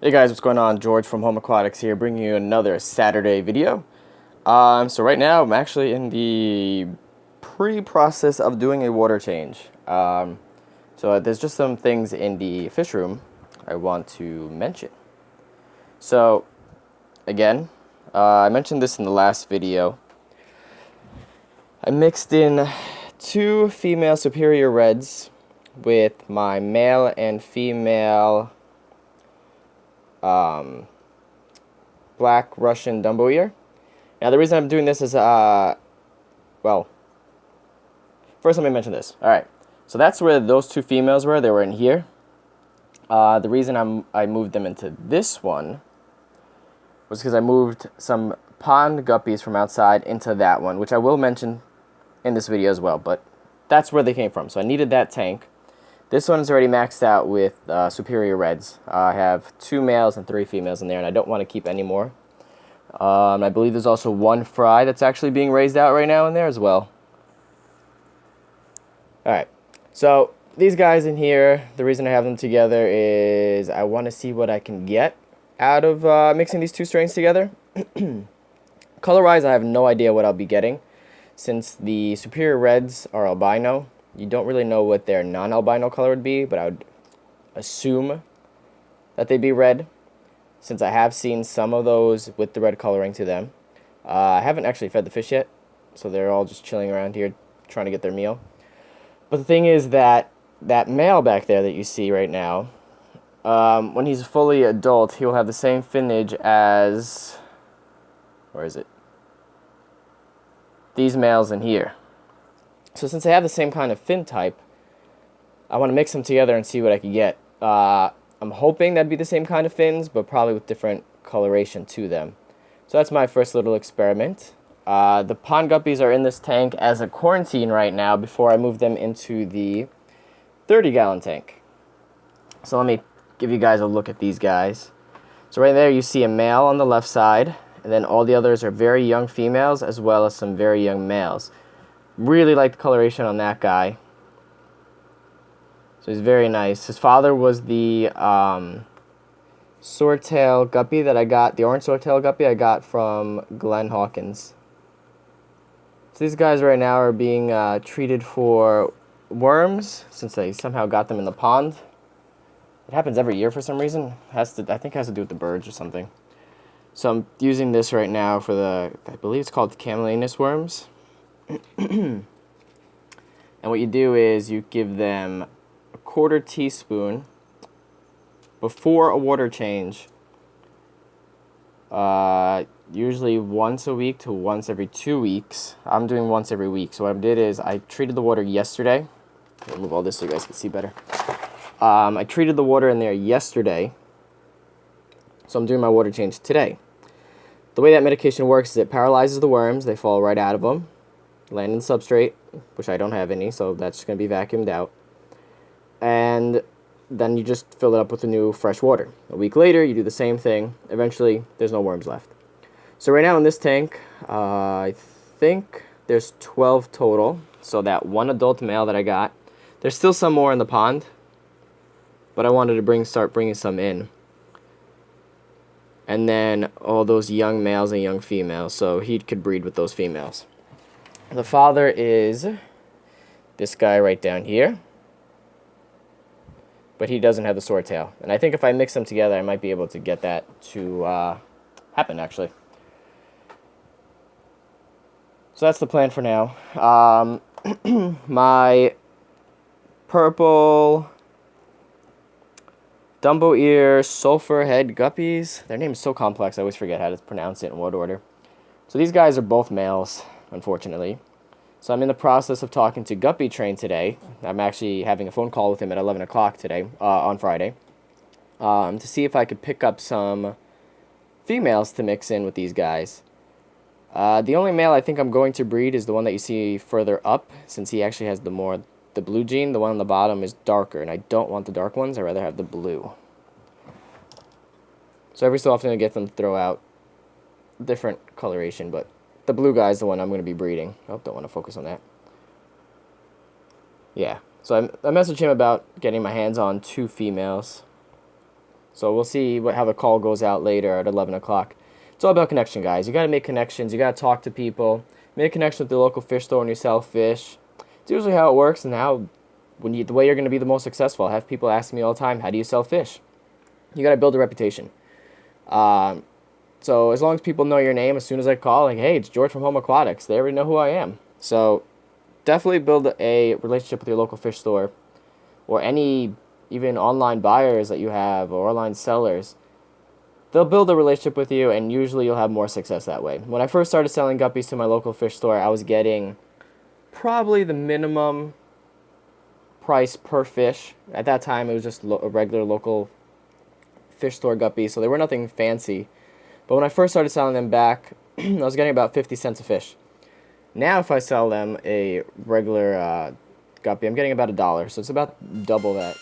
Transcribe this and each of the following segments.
Hey guys, what's going on? George from Home Aquatics here, bringing you another Saturday video. So right now I'm actually in the pre-process of doing a water change. So there's just some things in the fish room I want to mention. So again, I mentioned this in the last video. I mixed in 2 female superior reds with my male and female black Russian Dumbo ear. Now the reason I'm doing this is, well, first let me mention this. Alright, so that's where those 2 females were. They were in here. The reason I moved them into this one was because I moved some pond guppies from outside into that one, which I will mention in this video as well, but that's where they came from. So I needed that tank. This one is already maxed out with superior reds. I have 2 males and 3 females in there, and I don't want to keep any more. I believe there's also 1 fry that's actually being raised out right now in there as well. Alright, so these guys in here, the reason I have them together is I want to see what I can get out of mixing these 2 strains together. Color-wise, I have no idea what I'll be getting. Since the superior reds are albino, you don't really know what their non-albino color would be, but I would assume that they'd be red, since I have seen some of those with the red coloring to them. I haven't actually fed the fish yet, so they're all just chilling around here trying to get their meal. But the thing is that male back there that you see right now, when he's fully adult, he will have the same finnage as, where is it? These males in here. So since they have the same kind of fin type, I want to mix them together and see what I can get. I'm hoping that'd be the same kind of fins, but probably with different coloration to them. So that's my first little experiment. The pond guppies are in this tank as a quarantine right now before I move them into the 30-gallon tank. So let me give you guys a look at these guys. So right there you see a male on the left side, and then all the others are very young females as well as some very young males. Really like the coloration on that guy. So he's very nice. His father was the swordtail guppy that I got, the orange swordtail guppy I got from Glenn Hawkins. So these guys right now are being treated for worms, since they somehow got them in the pond. It happens every year for some reason. I think it has to do with the birds or something. So I'm using this right now for I believe it's called camelinus worms. And what you do is you give them a 1/4 teaspoon before a water change, usually once a week to once every 2 weeks. I'm doing once every week. So what I did is I treated the water yesterday. I'll move all this so you guys can see better. I treated the water in there yesterday, so I'm doing my water change today. The way that medication works is it paralyzes the worms. They fall right out of them, land in substrate, which I don't have any, so that's going to be vacuumed out. And then you just fill it up with the new fresh water. A week later, you do the same thing. Eventually, there's no worms left. So right now in this tank, I think there's 12 total. So that 1 adult male that I got. There's still some more in the pond, but I wanted to start bringing some in. And then all those young males and young females, so he could breed with those females. The father is this guy right down here, but he doesn't have the swordtail. And I think if I mix them together, I might be able to get that to happen, actually. So that's the plan for now. My purple Dumbo ear sulfur head guppies. Their name is so complex, I always forget how to pronounce it in what order. So these guys are both males, unfortunately. So I'm in the process of talking to Guppy Train today. I'm actually having a phone call with him at 11 o'clock today, on Friday, to see if I could pick up some females to mix in with these guys. The only male I think I'm going to breed is the one that you see further up, since he actually has the blue gene. The one on the bottom is darker, and I don't want the dark ones. I'd rather have the blue. So every so often I get them to throw out different coloration, but the blue guy is the one I'm going to be breeding. Oh, don't want to focus on that. Yeah, so I messaged him about getting my hands on 2 females. So we'll see how the call goes out later at 11 o'clock. It's all about connection, guys. You got to make connections. You got to talk to people. Make a connection with the local fish store when you sell fish. It's usually how it works, and the way you're going to be the most successful. I have people ask me all the time, how do you sell fish? You got to build a reputation. So as long as people know your name, as soon as I call, like, hey, it's George from Home Aquatics, they already know who I am. So definitely build a relationship with your local fish store, or any even online buyers that you have, or online sellers. They'll build a relationship with you, and usually you'll have more success that way. When I first started selling guppies to my local fish store, I was getting probably the minimum price per fish. At that time, it was just a regular local fish store guppy, so they were nothing fancy. But when I first started selling them back, I was getting about 50 cents a fish. Now if I sell them a regular guppy, I'm getting about $1, so it's about double that.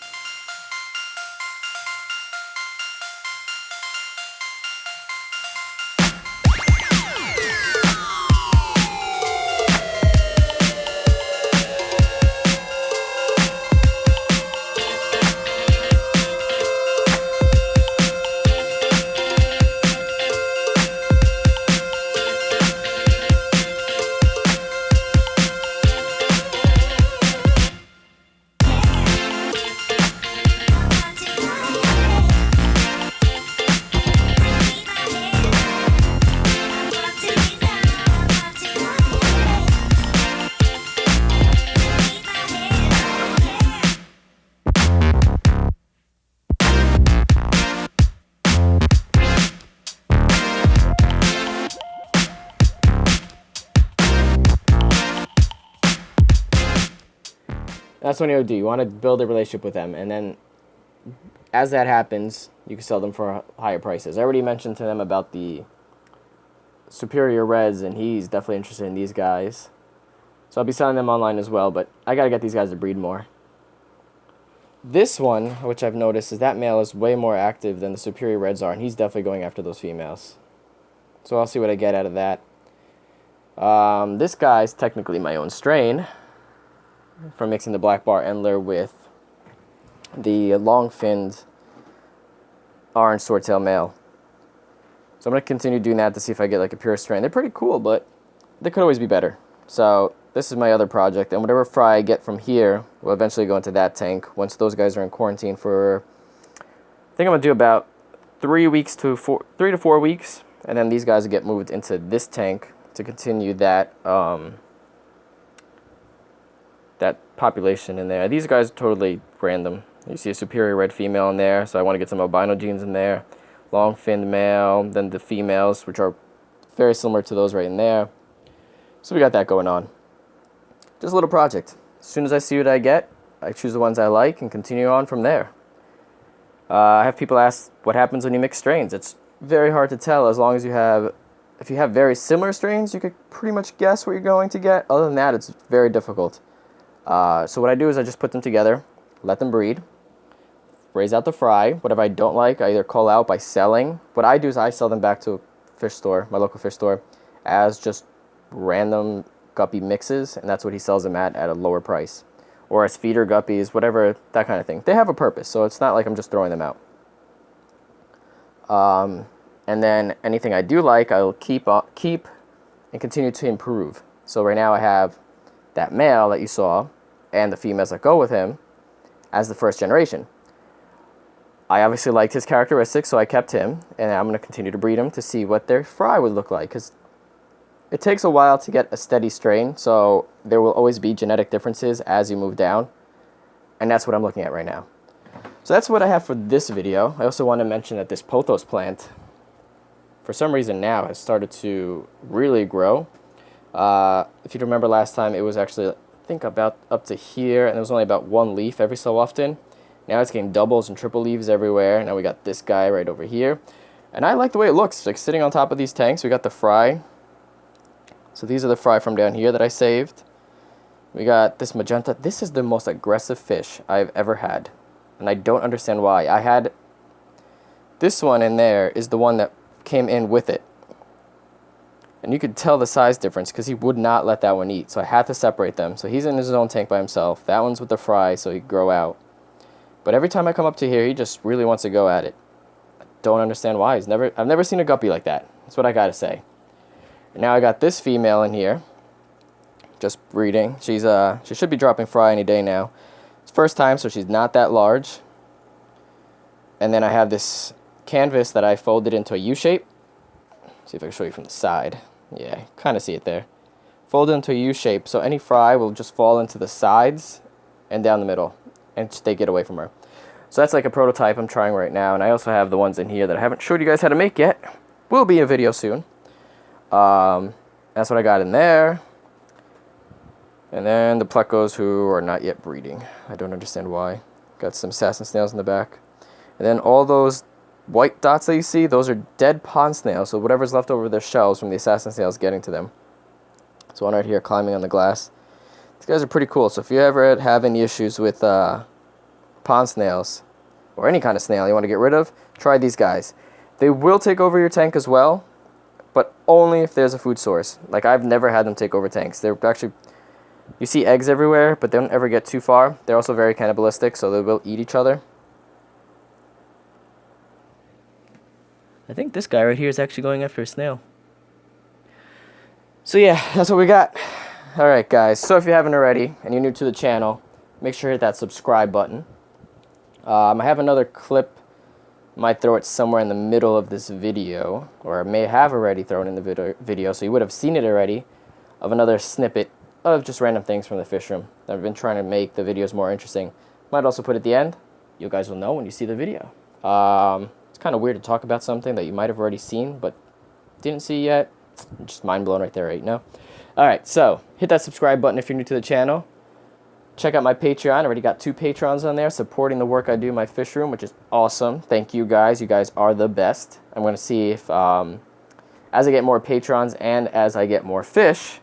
That's what you do. You want to build a relationship with them, and then as that happens, you can sell them for higher prices. I already mentioned to them about the Superior Reds, and he's definitely interested in these guys. So I'll be selling them online as well, but I got to get these guys to breed more. This one, which I've noticed, is that male is way more active than the Superior Reds are, and he's definitely going after those females. So I'll see what I get out of that. This guy's technically my own strain, from mixing the black bar Endler with the long-finned orange swordtail male. So I'm going to continue doing that to see if I get like a pure strain. They're pretty cool, but they could always be better. So this is my other project, and whatever fry I get from here will eventually go into that tank once those guys are in quarantine for, I think I'm going to do about 3 to 4 weeks, and then these guys will get moved into this tank to continue that that population in there. These guys are totally random. You see a Superior Red female in there, so I want to get some albino genes in there. Long-finned male, then the females, which are very similar to those right in there. So we got that going on. Just a little project. As soon as I see what I get, I choose the ones I like and continue on from there. I have people ask what happens when you mix strains. It's very hard to tell. As long as if you have very similar strains, you could pretty much guess what you're going to get. Other than that, it's very difficult. So what I do is I just put them together, let them breed, raise out the fry. Whatever I don't like, I either call out by selling. What I do is I sell them back to a fish store, my local fish store, as just random guppy mixes, and that's what he sells them at a lower price. Or as feeder guppies, whatever, that kind of thing. They have a purpose, so it's not like I'm just throwing them out. And then anything I do like, I will keep and continue to improve. So right now I have that male that you saw and the females that go with him as the first generation. I obviously liked his characteristics, so I kept him, and I'm going to continue to breed him to see what their fry would look like, because it takes a while to get a steady strain, so there will always be genetic differences as you move down, and that's what I'm looking at right now. So that's what I have for this video. I also want to mention that this pothos plant, for some reason now, has started to really grow. If you remember last time, it was actually, I think, about up to here, and there was only about one leaf every so often. Now it's getting doubles and triple leaves everywhere. Now we got this guy right over here. And I like the way it looks, like sitting on top of these tanks. We got the fry. So these are the fry from down here that I saved. We got this magenta. This is the most aggressive fish I've ever had. And I don't understand why. I had this one in there is the one that came in with it. And you could tell the size difference because he would not let that one eat. So I had to separate them. So he's in his own tank by himself. That one's with the fry so he could grow out. But every time I come up to here, he just really wants to go at it. don't understand why. I've never seen a guppy like that. That's what I gotta say. And now I got this female in here, just breeding. She should be dropping fry any day now. It's first time, so she's not that large. And then I have this canvas that I folded into a U shape. See if I can show you from the side. Yeah, kind of see it there. Fold it into a U shape, so any fry will just fall into the sides and down the middle, and they get away from her. So that's like a prototype I'm trying right now, and I also have the ones in here that I haven't showed you guys how to make yet. Will be a video soon. That's what I got in there. And then the plecos who are not yet breeding. I don't understand why. Got some assassin snails in the back. And then all those white dots that you see, those are dead pond snails, so whatever's left over their shells from the assassin snails getting to them. So one right here climbing on the glass. These guys are pretty cool, so if you ever have any issues with pond snails, or any kind of snail you want to get rid of, try these guys. They will take over your tank as well, but only if there's a food source. Like, I've never had them take over tanks. They're actually, you see eggs everywhere, but they don't ever get too far. They're also very cannibalistic, so they will eat each other. I think this guy right here is actually going after a snail. So yeah, that's what we got. Alright guys, so if you haven't already, and you're new to the channel, make sure to hit that subscribe button. I have another clip, might throw it somewhere in the middle of this video, or I may have already thrown in the video, so you would have seen it already, of another snippet of just random things from the fish room. I've been trying to make the videos more interesting. Might also put at the end. You guys will know when you see the video. It's kind of weird to talk about something that you might have already seen, but didn't see yet. Just mind blown right there, right? No? Alright, so hit that subscribe button if you're new to the channel. Check out my Patreon. I already got 2 patrons on there supporting the work I do in my fish room, which is awesome. Thank you guys. You guys are the best. I'm going to see if, as I get more patrons and as I get more fish,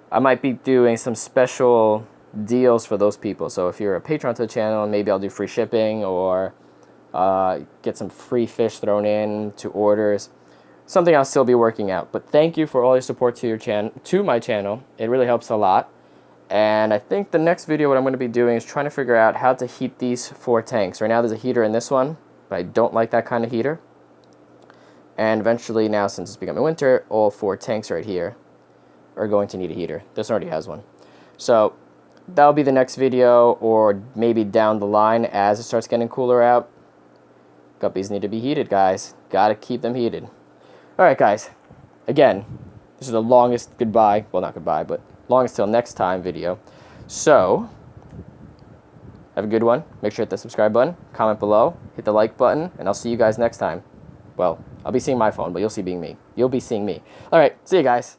I might be doing some special deals for those people. So if you're a patron to the channel, maybe I'll do free shipping or get some free fish thrown in to orders. Something I'll still be working out. But thank you for all your support to my channel. It really helps a lot. And I think the next video what I'm going to be doing is trying to figure out how to heat these 4 tanks. Right now there's a heater in this one, but I don't like that kind of heater. And eventually now, since it's becoming winter, all 4 tanks right here are going to need a heater. This already has one. So that'll be the next video, or maybe down the line as it starts getting cooler out. Guppies need to be heated, guys. Gotta keep them heated. Alright guys, again, this is the longest goodbye, well not goodbye, but longest till next time video. So, have a good one. Make sure to hit the subscribe button, comment below, hit the like button, and I'll see you guys next time. Well, I'll be seeing my phone, but you'll be seeing me. Alright, see you guys.